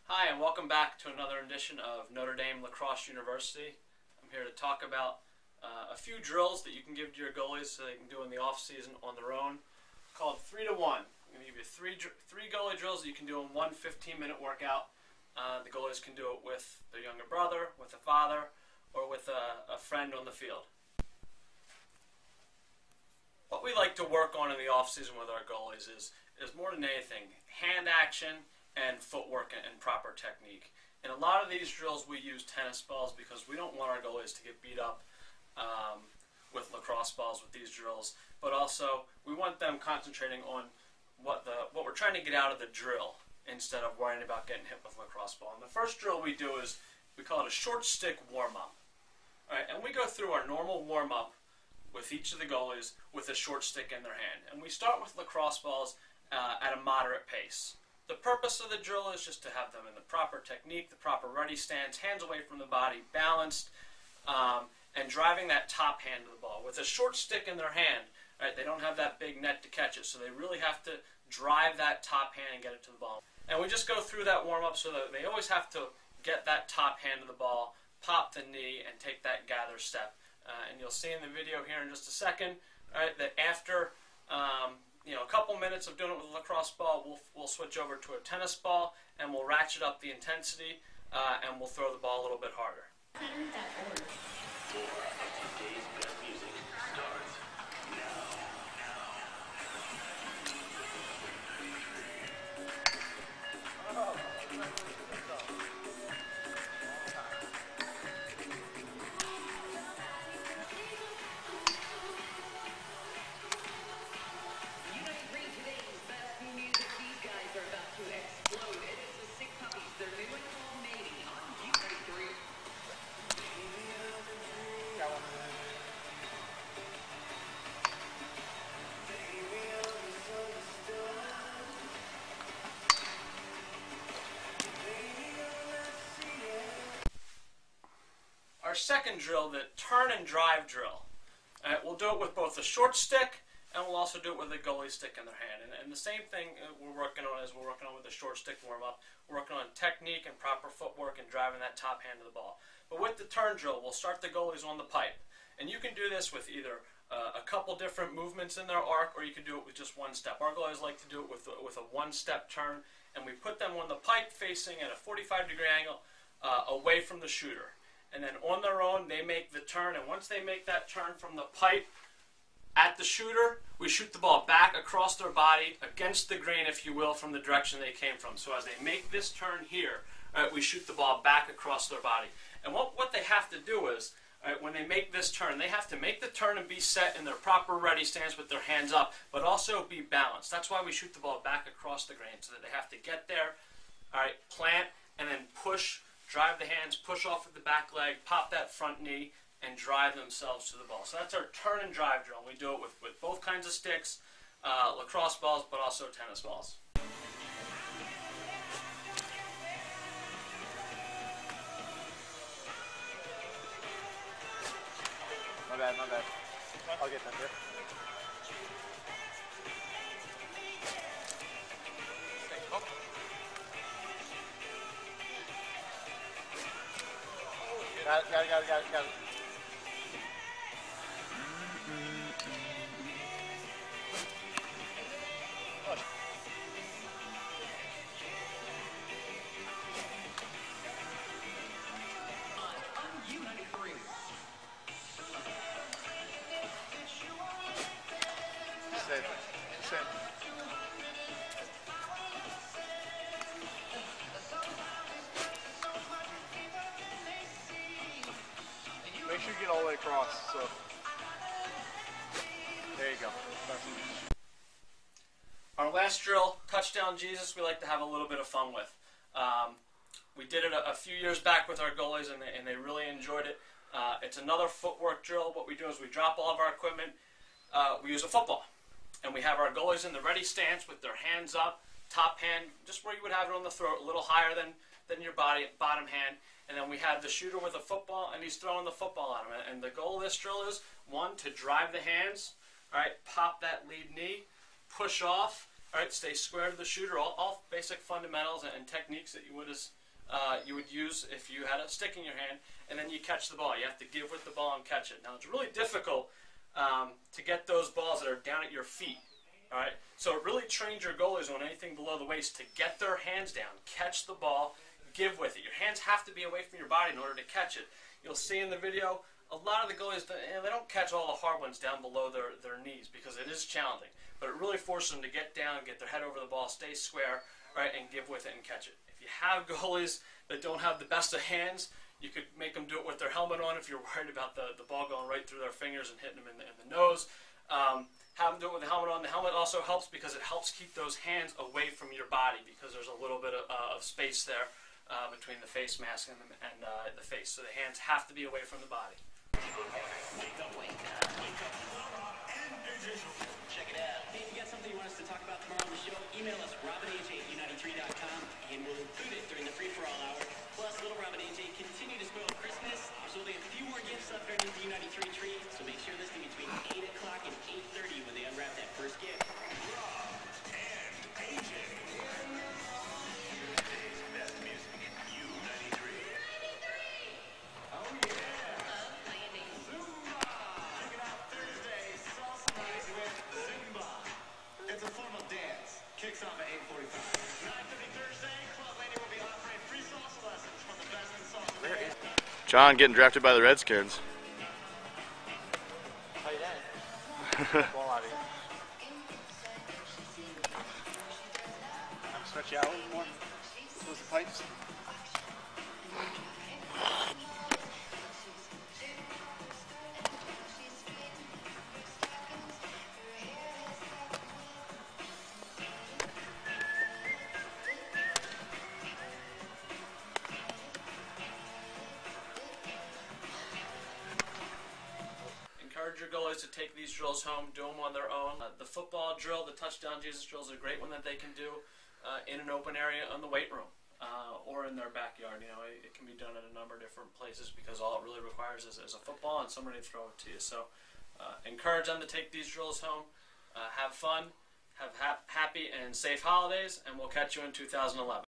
Hi, and welcome back to another edition of Notre Dame Lacrosse University. I'm here to talk about a few drills that you can give to your goalies so they can do in the off season on their own, called 3 to 1. I'm going to give you three goalie drills that you can do in one 15-minute workout. The goalies can do it with their younger brother, with a father, or with a friend on the field. What we like to work on in the off season with our goalies is more than anything hand action and footwork and proper technique. In a lot of these drills we use tennis balls because we don't want our goalies to get beat up with lacrosse balls with these drills, but also we want them concentrating on what we're trying to get out of the drill instead of worrying about getting hit with a lacrosse ball. And the first drill we do is we call it a short stick warm-up. All right, and we go through our normal warm-up with each of the goalies with a short stick in their hand. And we start with lacrosse balls at a moderate pace. The purpose of the drill is just to have them in the proper technique, the proper ready stance, hands away from the body, balanced, and driving that top hand of the ball. With a short stick in their hand, right, they don't have that big net to catch it, so they really have to drive that top hand and get it to the ball. And we just go through that warm-up so that they always have to get that top hand of the ball, pop the knee, and take that gather step. And you'll see in the video here in just a second, right, that after a couple minutes of doing it with a lacrosse ball, we'll switch over to a tennis ball, and we'll ratchet up the intensity, and we'll throw the ball a little bit harder. More of today's best music starts now. Our second drill, the turn and drive drill. We'll do it with both a short stick and we'll also do it with a goalie stick in their hand. And the same thing we're working on with a short stick warm-up. We're working on technique and proper footwork and driving that top hand of the ball. But with the turn drill, we'll start the goalies on the pipe. And you can do this with either a couple different movements in their arc, or you can do it with just one step. Our goalies like to do it with a one-step turn, and we put them on the pipe facing at a 45-degree angle away from the shooter. And then on their own, they make the turn, and once they make that turn from the pipe at the shooter, we shoot the ball back across their body, against the grain, if you will, from the direction they came from. So as they make this turn here, we shoot the ball back across their body. And what they have to do is, when they make this turn, they have to make the turn and be set in their proper ready stance with their hands up, but also be balanced. That's why we shoot the ball back across the grain, so that they have to get there, all right, plant, and then push, drive the hands, push off with the back leg, pop that front knee, and drive themselves to the ball. So that's our turn and drive drill. We do it with both kinds of sticks, lacrosse balls, but also tennis balls. My bad. I'll get them here. Got it. Sit. Make sure you get all the way across. So there you go. Our last drill, Touchdown Jesus, we like to have a little bit of fun with. We did it a few years back with our goalies, and they really enjoyed it. It's another footwork drill. What we do is we drop all of our equipment. We use a football, and we have our goalies in the ready stance with their hands up, top hand, just where you would have it on the throat, a little higher than your bottom hand. And then we have the shooter with a football, and he's throwing the football at him. And the goal of this drill is, one, to drive the hands, all right, pop that lead knee, push off, all right, stay square to the shooter, all basic fundamentals and techniques that you would as you would use if you had a stick in your hand, and then you catch the ball. You have to give with the ball and catch it. Now, it's really difficult to get those balls that are down at your feet. All right, so it really trains your goalies on anything below the waist to get their hands down, catch the ball, give with it. Your hands have to be away from your body in order to catch it. You'll see in the video, a lot of the goalies, they don't catch all the hard ones down below their knees because it is challenging. But it really forces them to get down, get their head over the ball, stay square, right, and give with it and catch it. If you have goalies that don't have the best of hands, you could make them do it with their helmet on if you're worried about the ball going right through their fingers and hitting them in the nose. Have them do it with the helmet on. The helmet also helps because it helps keep those hands away from your body because there's a little bit of space there between the face mask and the face. So the hands have to be away from the body. Check it out. Hey, if you got something you want us to talk about tomorrow on the show, email us, robinaj@u93.com, and we'll include it during the free-for-all hour. Plus, little Robin AJ continue to spoil Christmas. There's only a few more gifts up underneath the U93 tree, so make sure listening between 8 o'clock and 8:30 when they unwrap that first gift. Rob and AJ. Today's best music, U93. Oh, yeah. Zumba. Kicking out Thursday, salsa night with Zumba. It's a formal dance. Kicks off at 8:45. 9:30 Thursday, Club Lady will be offering free salsa lessons from the best in salsa. John getting drafted by the Redskins. How you doing? Ball out of here. Stretch you out a little more. Close the pipes. Encourage your goalies to take these drills home, do them on their own. The football drill, the touchdown Jesus drill is a great one that they can do in an open area in the weight room or in their backyard. You know, it can be done in a number of different places because all it really requires is a football and somebody to throw it to you. So encourage them to take these drills home, have fun, have happy and safe holidays, and we'll catch you in 2011.